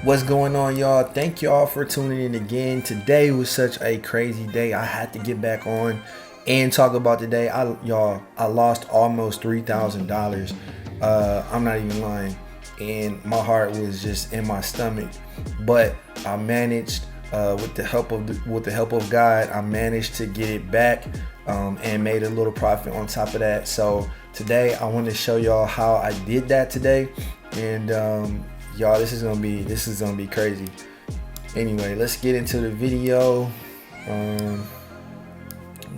What's going on, y'all? Thank y'all for tuning in again. Today was such a crazy day. I had to get back on and talk about today. I lost almost $3,000. I'm not even lying, and my heart was just in my stomach. But I managed, with the help of God, I managed to get it back, and made a little profit on top of that. So today I want to show y'all how I did that today, and y'all, this is gonna be crazy. Anyway, let's get into the video. I'm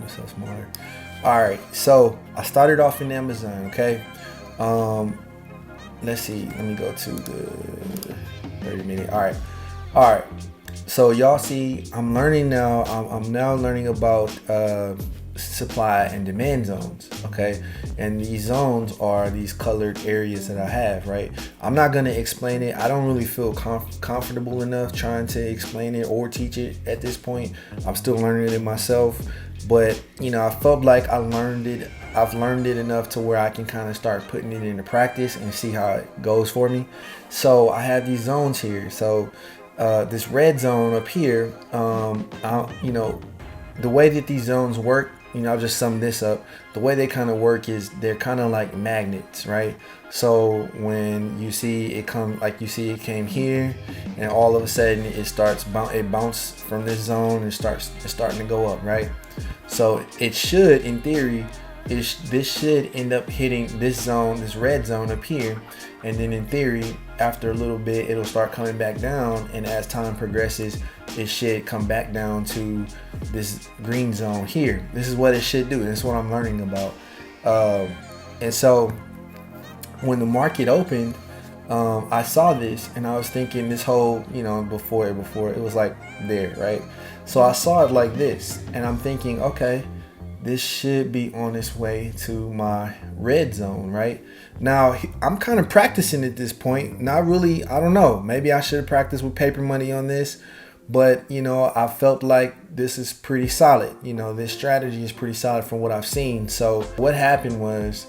so smarter. All right, so I started off in Amazon. Okay, let's see. Let me go to the 30-minute. All right. So y'all see, I'm learning now. I'm now learning about supply and demand zones. Okay, and these zones are these colored areas that I have, right? I'm not going to explain it. I don't really feel comfortable enough trying to explain it or teach it at this point. I'm still learning it myself, but I felt like I've learned it enough to where I can kind of start putting it into practice and see how it goes for me. So I have these zones here. So this red zone up here, the way that these zones work, I'll just sum this up. The way they kind of work is they're kind of like magnets, right? So when you see it come, like you see it came here, and all of a sudden it bounced from this zone and it's starting to go up, right? So it should, in theory, this should end up hitting this zone, this red zone up here, and then in theory, after a little bit, it'll start coming back down, and as time progresses, it should come back down to this green zone here. This is what it should do. This is what I'm learning about. And so when the market opened, I saw this and I was thinking this whole, before it was like there, right? So I saw it like this, and I'm thinking, okay, this should be on its way to my red zone, right? Now, I'm kind of practicing at this point. Not really, I don't know. Maybe I should have practiced with paper money on this. But, I felt like this is pretty solid. This strategy is pretty solid from what I've seen. So what happened was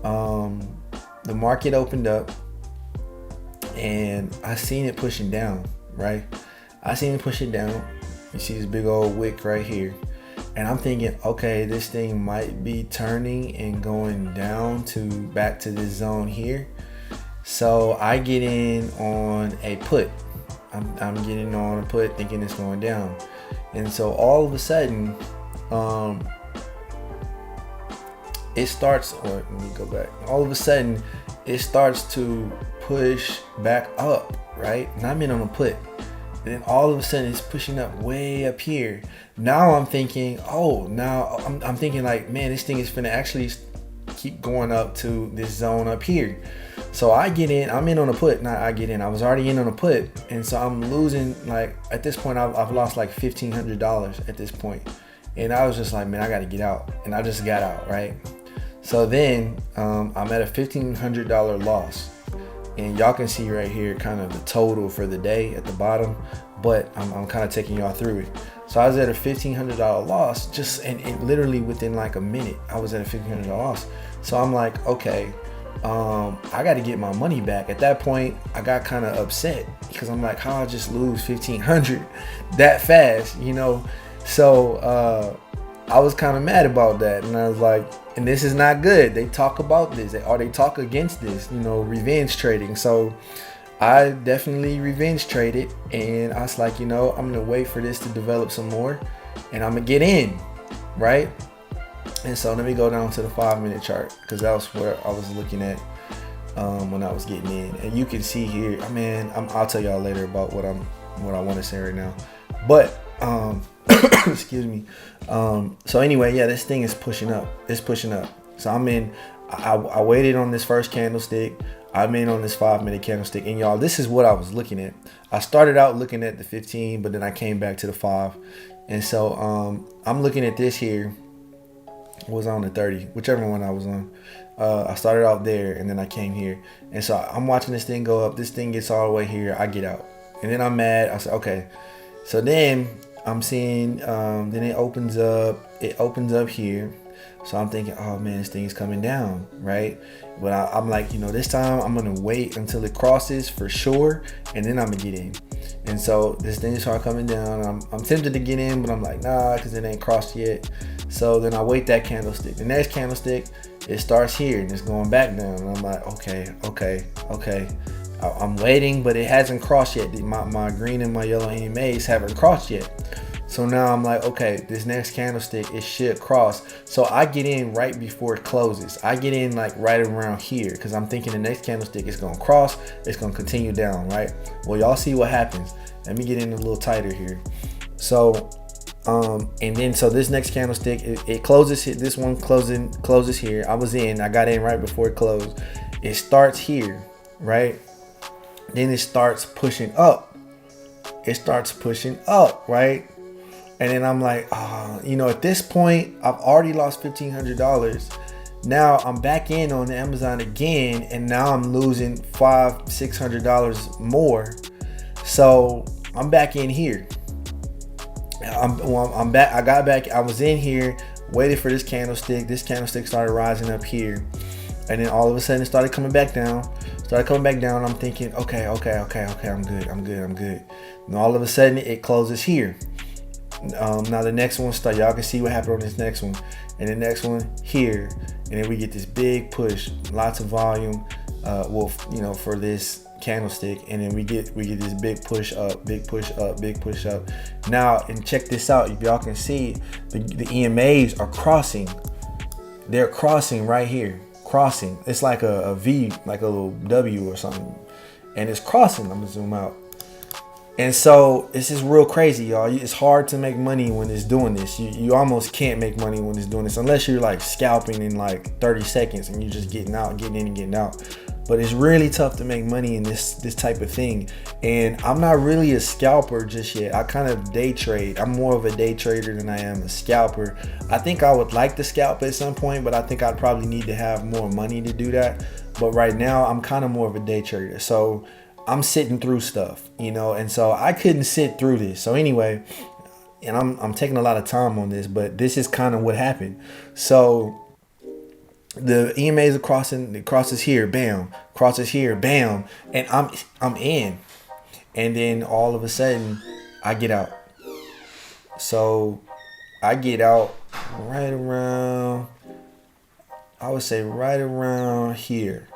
the market opened up and I seen it pushing down, right? I seen it pushing down. You see this big old wick right here. And I'm thinking, okay, this thing might be turning and going down back to this zone here. So I get in on a put. I'm getting on a put thinking it's going down. And so all of a sudden, it starts, or let me go back. All of a sudden, it starts to push back up, right? And I'm in on a put. And then all of a sudden it's pushing up way up here. Now I'm thinking, I'm thinking like, man, this thing is finna actually keep going up to this zone up here. So I get in, I'm in on a put. I was already in on a put. And so I'm losing, like, at this point, I've lost like $1,500 at this point. And I was just like, man, I got to get out. And I just got out, right? So then I'm at a $1,500 loss. And y'all can see right here kind of the total for the day at the bottom, but I'm kind of taking y'all through it. So I was at a $1,500 loss, and literally within like a minute, I was at a $1,500 loss. So I'm like, okay, I got to get my money back. At that point, I got kind of upset because I'm like, how I just lose $1,500 that fast, So I was kind of mad about that, and I was like, and this is not good. They talk about this, they talk against this, revenge trading. So I definitely revenge traded, and I was like, I'm gonna wait for this to develop some more, and I'm gonna get in, right? And so let me go down to the 5-minute chart, because that was where I was looking at when I was getting in. And you can see here, I'll tell y'all later about what I want to say right now, but excuse me. So anyway, yeah, this thing is pushing up. It's pushing up. So I'm in. I waited on this first candlestick. I'm in on this 5-minute candlestick. And y'all, this is what I was looking at. I started out looking at the 15, but then I came back to the 5. And so I'm looking at this here. Was on the 30, whichever one I was on. I started out there, and then I came here. And so I'm watching this thing go up. This thing gets all the way here. I get out. And then I'm mad. I said, okay. So then I'm seeing, then it opens up here. So I'm thinking, oh man, this thing's coming down, right? But I'm like, this time I'm gonna wait until it crosses for sure, and then I'm gonna get in. And so this thing started coming down. I'm tempted to get in, but I'm like, nah, because it ain't crossed yet. So then I wait that candlestick. The next candlestick, it starts here and it's going back down. And I'm like, okay. I'm waiting, but it hasn't crossed yet. My green and my yellow EMAs haven't crossed yet. So now I'm like, okay, this next candlestick, it should cross. So I get in right before it closes. I get in like right around here because I'm thinking the next candlestick is going to cross. It's going to continue down, right? Well, y'all see what happens. Let me get in a little tighter here. So, and then so this next candlestick, it closes. This one closes here. I was in. I got in right before it closed. It starts here, right? Then it starts pushing up. Right? And then I'm like, at this point, I've already lost $1,500. Now I'm back in on Amazon again, and now I'm losing $500-$600 more. So I'm back in here. I'm back. I got back. I was in here, waited for this candlestick. This candlestick started rising up here, and then all of a sudden it started coming back down. I'm thinking, okay, I'm good. And all of a sudden it closes here. Now the next one start. Y'all can see what happened on this next one, and the next one here, and then we get this big push, lots of volume. For this candlestick, and then we get this big push up. Now, and check this out. If y'all can see, the EMAs are crossing. They're crossing right here. Crossing. It's like a V, like a little W or something, and it's crossing. I'm gonna zoom out. And so this is real crazy, y'all. It's hard to make money when it's doing this. You almost can't make money when it's doing this unless you're like scalping in like 30 seconds and you're just getting in and getting out. But it's really tough to make money in this type of thing. And I'm not really a scalper just yet. I kind of day trade. I'm more of a day trader than I am a scalper. I think I would like to scalp at some point, but I think I'd probably need to have more money to do that. But right now, I'm kind of more of a day trader. So I'm sitting through stuff, and so I couldn't sit through this. So anyway, and I'm taking a lot of time on this, but this is kind of what happened. So the EMAs are crossing. It crosses here, bam. Crosses here, bam. And I'm in. And then all of a sudden, I get out. So I get out right around, I would say right around here.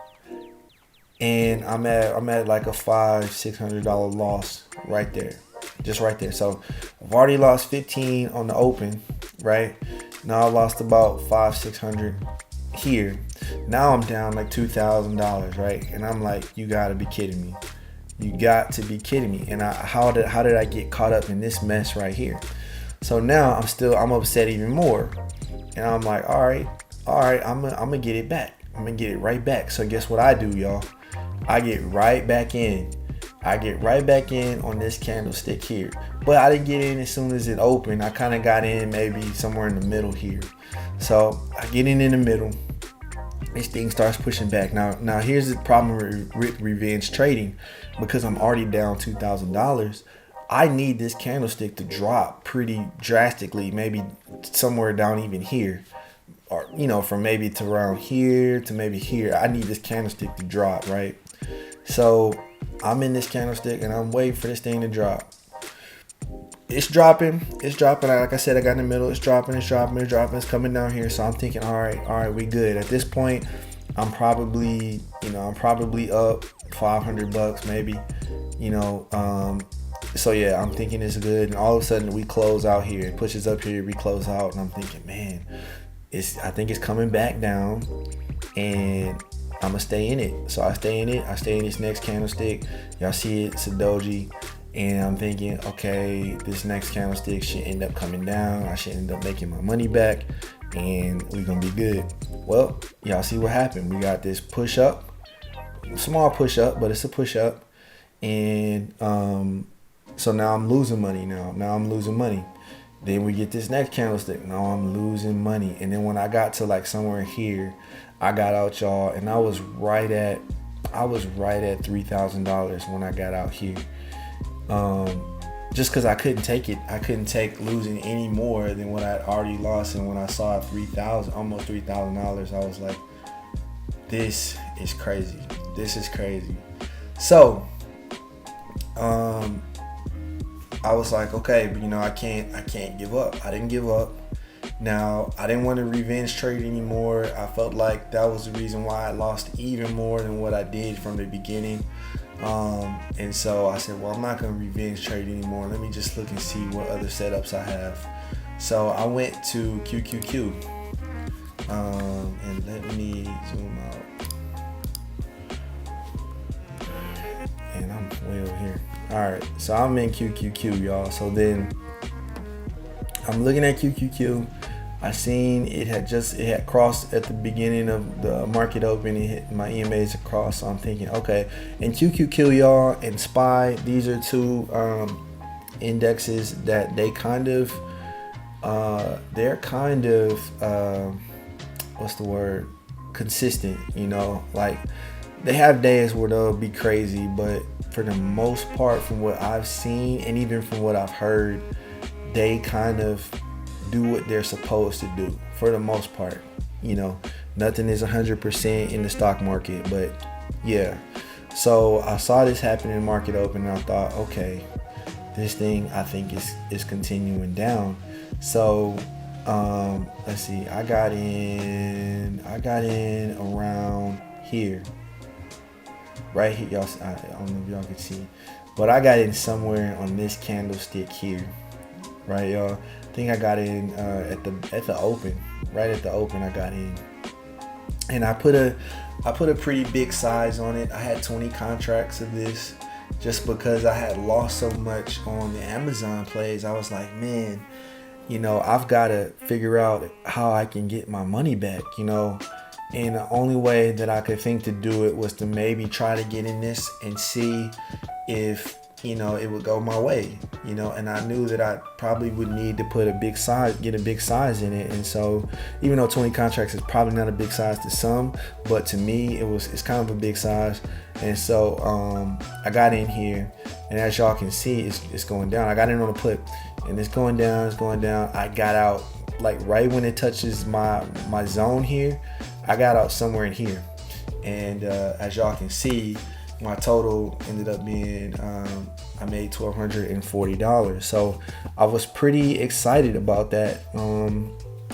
And I'm at like a $500-$600 loss right there, just right there. So I've already lost 15 on the open, right? Now I lost about $500-$600 here. Now I'm down like $2,000, right? And I'm like, you gotta be kidding me. You got to be kidding me. And how did I get caught up in this mess right here? So now I'm upset even more. And I'm like, all right, I'm gonna get it back. I'm gonna get it right back. So guess what I do, y'all? I get right back in. On this candlestick here. But I didn't get in as soon as it opened. I kind of got in maybe somewhere in the middle here. So I get in the middle. This thing starts pushing back. Now here's the problem with revenge trading. Because I'm already down $2,000, I need this candlestick to drop pretty drastically, maybe somewhere down even here. Or, from maybe to around here to maybe here. I need this candlestick to drop, right? So I'm in this candlestick and I'm waiting for this thing to drop. It's dropping. Like I said, I got in the middle. It's dropping. It's coming down here. So I'm thinking, all right, we good. At this point, I'm probably up $500 maybe, so yeah, I'm thinking it's good. And all of a sudden we close out here. It pushes up here. We close out. And I'm thinking, man, I think it's coming back down, and I'm gonna stay in it. So I stay in it. I stay in this next candlestick. Y'all see it, it's a doji. And I'm thinking, okay, this next candlestick should end up coming down. I should end up making my money back, and we're gonna be good. Well, y'all see what happened. We got this push up, small push up, but it's a push up. And so now I'm losing money now. I'm losing money. Then we get this next candlestick. Now I'm losing money. And then when I got to like somewhere here, I got out, y'all, and I was right at $3,000 when I got out here. just because I couldn't take it. I couldn't take losing any more than what I'd already lost. And when I saw almost $3,000, I was like, this is crazy. This is crazy. So, I was like, okay, but I can't give up. I didn't give up. Now, I didn't want to revenge trade anymore. I felt like that was the reason why I lost even more than what I did from the beginning. And so I said, well, I'm not going to revenge trade anymore. Let me just look and see what other setups I have. So I went to QQQ. And let me zoom out. And I'm way over here. All right, so I'm in QQQ, y'all. So then I'm looking at QQQ. I seen it had crossed at the beginning of the market open. It hit my EMAs across. So I'm thinking, okay, and QQQ, y'all, and SPY, these are two indexes that they're kind of what's the word? Consistent, like they have days where they'll be crazy, but for the most part, from what I've seen and even from what I've heard, they kind of do what they're supposed to do for the most part. Nothing is 100% in the stock market, but yeah. So I saw this happen in market open, and I thought, okay, this thing I think is continuing down. So let's see, I got in around here, right here, y'all. I don't know if y'all can see, but I got in somewhere on this candlestick here, right, y'all. I think I got in at the open, right at the open. I got in, and I put a pretty big size on it. I had 20 contracts of this, just because I had lost so much on the Amazon plays. I was like, man, I've got to figure out how I can get my money back, and the only way that I could think to do it was to maybe try to get in this and see if, it would go my way, and I knew that I probably would need to get a big size in it. And so even though 20 contracts is probably not a big size to some, but to me, it's kind of a big size. And so I got in here, and as y'all can see, it's going down. I got in on a put, and it's going down. I got out like right when it touches my zone here. I got out somewhere in here, and as y'all can see, my total ended up being I made $1,240. So I was pretty excited about that,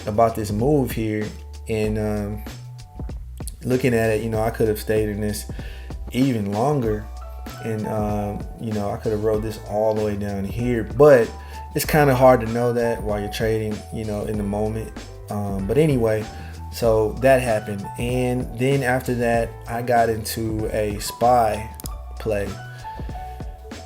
about this move here. And looking at it, I could have stayed in this even longer, and I could have rode this all the way down here, but it's kind of hard to know that while you're trading, in the moment. But anyway, so that happened, and then after that, I got into a SPY play.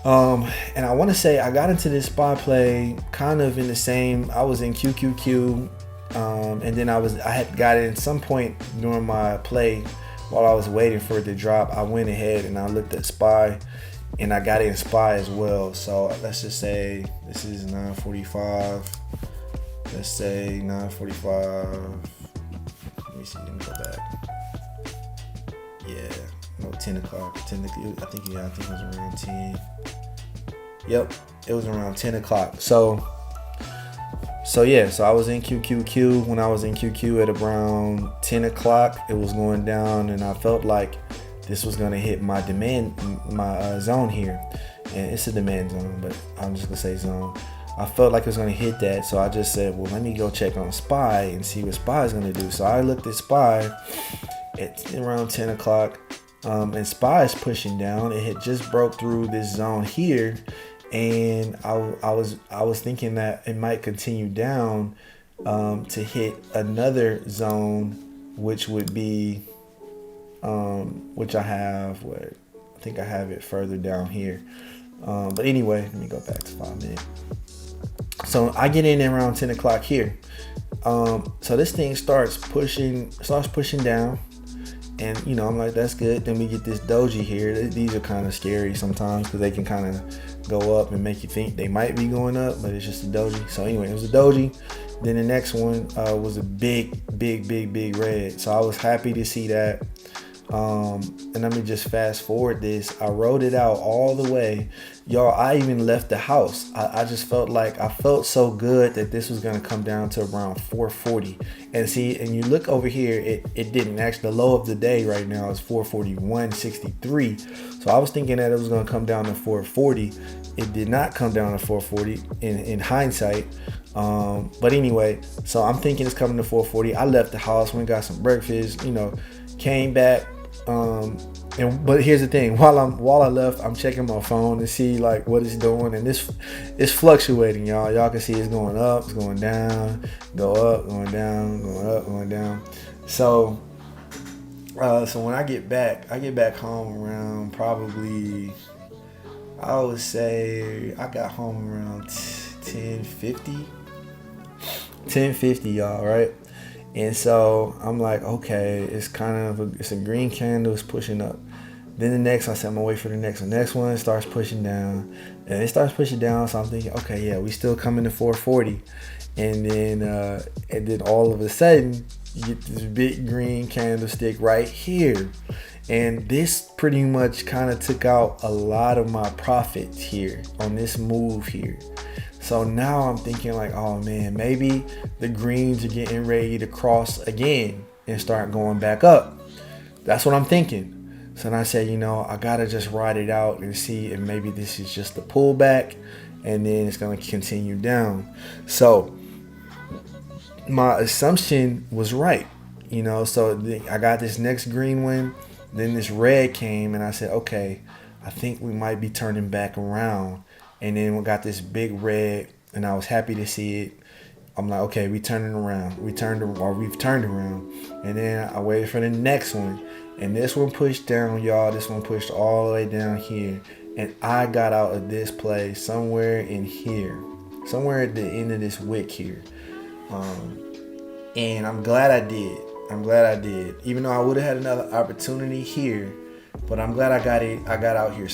And I want to say I got into this SPY play kind of in the same. I was in QQQ, and then I had got in some point during my play while I was waiting for it to drop. I went ahead and I looked at SPY, and I got in SPY as well. So let's just say this is 9:45. Let's say 9:45. Let me see. Let me go back. Yeah, no, 10 o'clock. I think it was around 10. Yep, it was around 10 o'clock. So yeah, so I was in QQQ. When I was in QQ at around 10 o'clock, it was going down, and I felt like this was going to hit my zone here. And it's a demand zone, but I'm just going to say zone. I felt like it was going to hit that, so I just said, well, let me go check on SPY and see what SPY is going to do. So I looked at SPY at around 10 o'clock, and SPY is pushing down. It had just broke through this zone here, and I was thinking that it might continue down to hit another zone, which would be which I have. I think I have it further down here. But anyway, let me go back to 5 minutes. So I get in around 10 o'clock here. So this thing starts pushing down, and I'm like, that's good. Then we get this doji here. These are kind of scary sometimes because they can kind of go up and make you think they might be going up, but it's just a doji. So anyway, it was a doji. Then the next one was a big red. So I was happy to see that. And let me just fast forward this. I rode it out all the way. y'all, I even left the house. I just felt like I felt so good that this was gonna come down to around 440. And see, and you look over here, it didn't. Actually, the low of the day right now is 441.63. So I was thinking that it was gonna come down to 440. It did not come down to 440 in hindsight. But anyway, so I'm thinking it's coming to 440. I left the house, went and got some breakfast, came back. But here's the thing: while I left, I'm checking my phone to see like what it's doing, and it's fluctuating, y'all. Y'all can see it's going up, it's going down, go up, going down, going up, going down. So when I get back home around probably, I would say I got home around 10:50, y'all, right? And so I'm like, okay, it's it's a green candle, it's pushing up. Then the next, I said I'm gonna wait for the next one. Next one starts pushing down, and it starts pushing down. So I'm thinking, okay, yeah, we still coming to 440, and then all of a sudden you get this big green candlestick right here, and this pretty much kind of took out a lot of my profits here on this move here. So now I'm thinking like, oh man, maybe the greens are getting ready to cross again and start going back up. That's what I'm thinking. So then I said, I gotta just ride it out and see if maybe this is just a pullback and then it's gonna continue down. So my assumption was right, so I got this next green one, then this red came, and I said, okay, I think we might be turning back around. And then we got this big red, and I was happy to see it. I'm like, okay, we've turned around. And then I waited for the next one. And this one pushed down, y'all. This one pushed all the way down here. And I got out of this play somewhere in here. Somewhere at the end of this wick here. And I'm glad I did. Even though I would have had another opportunity here. But I'm glad I got out here.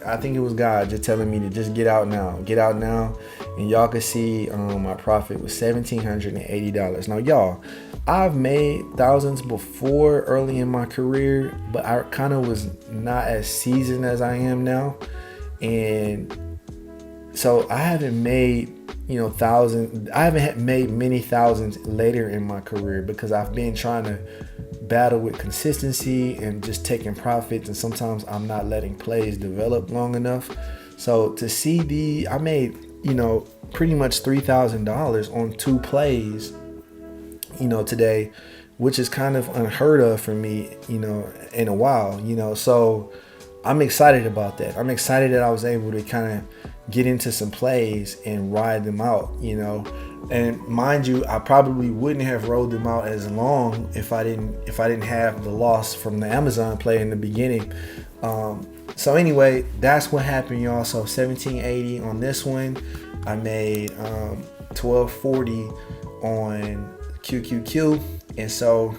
I think it was God just telling me to just get out now. And y'all can see my profit was $1,780. Now, y'all, I've made thousands before early in my career, but I kind of was not as seasoned as I am now. And so I haven't made, thousands. I haven't made many thousands later in my career because I've been trying to battle with consistency and just taking profits, and sometimes I'm not letting plays develop long enough. So to see I made pretty much $3,000 on 2 plays today, which is kind of unheard of for me in a while. So I'm excited about that. I'm excited that I was able to kind of get into some plays and ride them out. And mind you, I probably wouldn't have rolled them out as long if I didn't have the loss from the Amazon play in the beginning. So anyway, that's what happened, y'all. So 1780 on this one. I made 1240 on QQQ. And so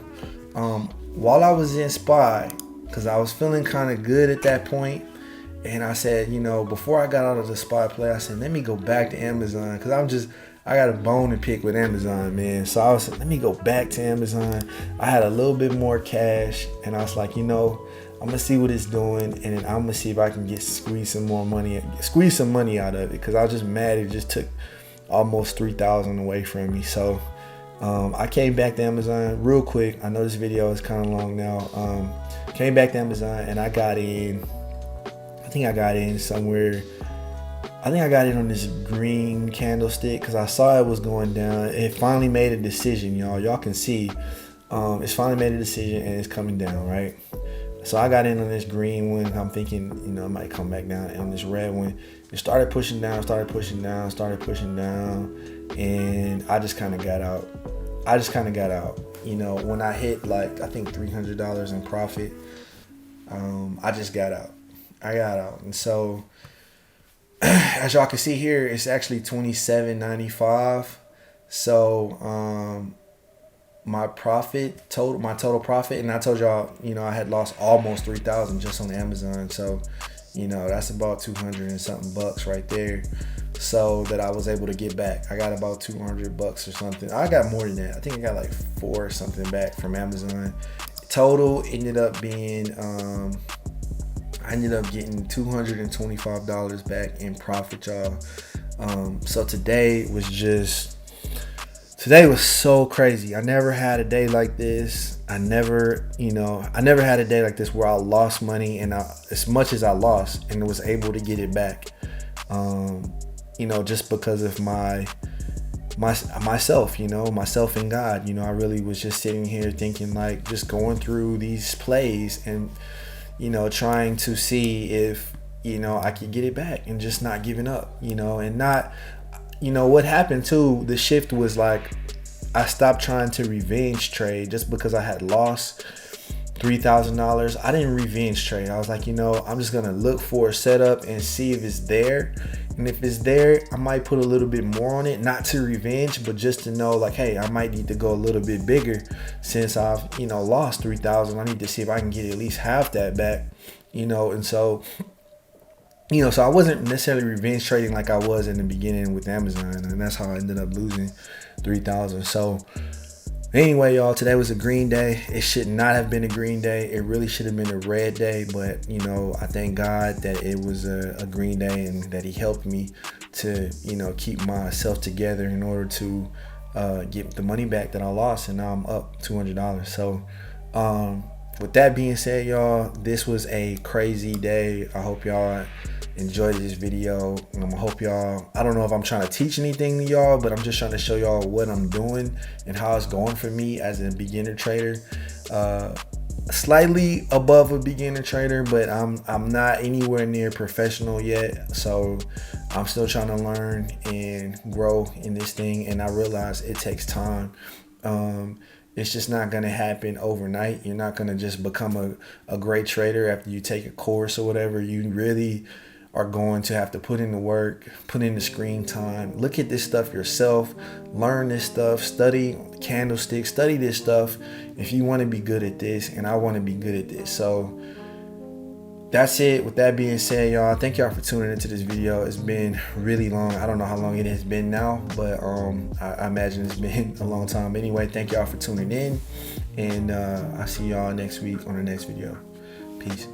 while I was in SPY, because I was feeling kind of good at that point, and I said, before I got out of the SPY play, I said, let me go back to Amazon, because I got a bone to pick with Amazon, man. So I was like, let me go back to Amazon. I had a little bit more cash, and I was like, I'm gonna see what it's doing, and then I'm gonna see if I can squeeze some money out of it, because I was just mad it just took almost $3,000 away from me. So I came back to Amazon real quick. I know this video is kind of long now. Came back to Amazon, and I got in. I think I got in on this green candlestick because I saw it was going down. It finally made a decision, y'all. Y'all can see it's finally made a decision, and it's coming down, right? So I got in on this green one. I'm thinking, it might come back down. And on this red one, it started pushing down, and I just kind of got out. When I hit I think $300 in profit, I just got out. And so as y'all can see here, it's actually $27.95. So my total profit, and I told y'all, I had lost almost $3,000 just on Amazon. So that's about 200 and something bucks right there. So that I was able to get back. I got about $200 or something. I got more than that. I think I got 4 or something back from Amazon. Total ended up being I ended up getting $225 back in profit, y'all. So today was so crazy. I never had a day like this. I never had a day like this where I lost money, and as much as I lost, and was able to get it back. Just because of myself and God. I really was just sitting here thinking, like, just going through these plays and trying to see if I could get it back, and just not giving up, and not what happened too. The shift was like, I stopped trying to revenge trade just because I had lost $3,000. I didn't revenge trade. I was like, I'm just gonna look for a setup and see if it's there. And if it's there, I might put a little bit more on it, not to revenge, but just to know, like, hey, I might need to go a little bit bigger since I've, lost 3,000. I need to see if I can get at least half that back, and so, so I wasn't necessarily revenge trading like I was in the beginning with Amazon, and that's how I ended up losing 3,000. So anyway, y'all, today was a green day. It should not have been a green day. It really should have been a red day. But, I thank God that it was a green day, and that he helped me to, keep myself together in order to get the money back that I lost. And now I'm up $200. So with that being said, y'all, this was a crazy day. I hope y'all enjoyed this video. I hope y'all, I don't know if I'm trying to teach anything to y'all, but I'm just trying to show y'all what I'm doing and how it's going for me as a beginner trader. Slightly above a beginner trader, but I'm not anywhere near professional yet. So I'm still trying to learn and grow in this thing, and I realize it takes time. It's just not going to happen overnight. You're not going to just become a great trader after you take a course or whatever. You really are going to have to put in the work, put in the screen time, look at this stuff yourself, learn this stuff, study candlesticks, study this stuff if you want to be good at this, and I want to be good at this. So that's it. With that being said, y'all, thank y'all for tuning into this video. It's been really long. I don't know how long it has been now, but I imagine it's been a long time. Anyway, thank y'all for tuning in, and I'll see y'all next week on the next video. Peace.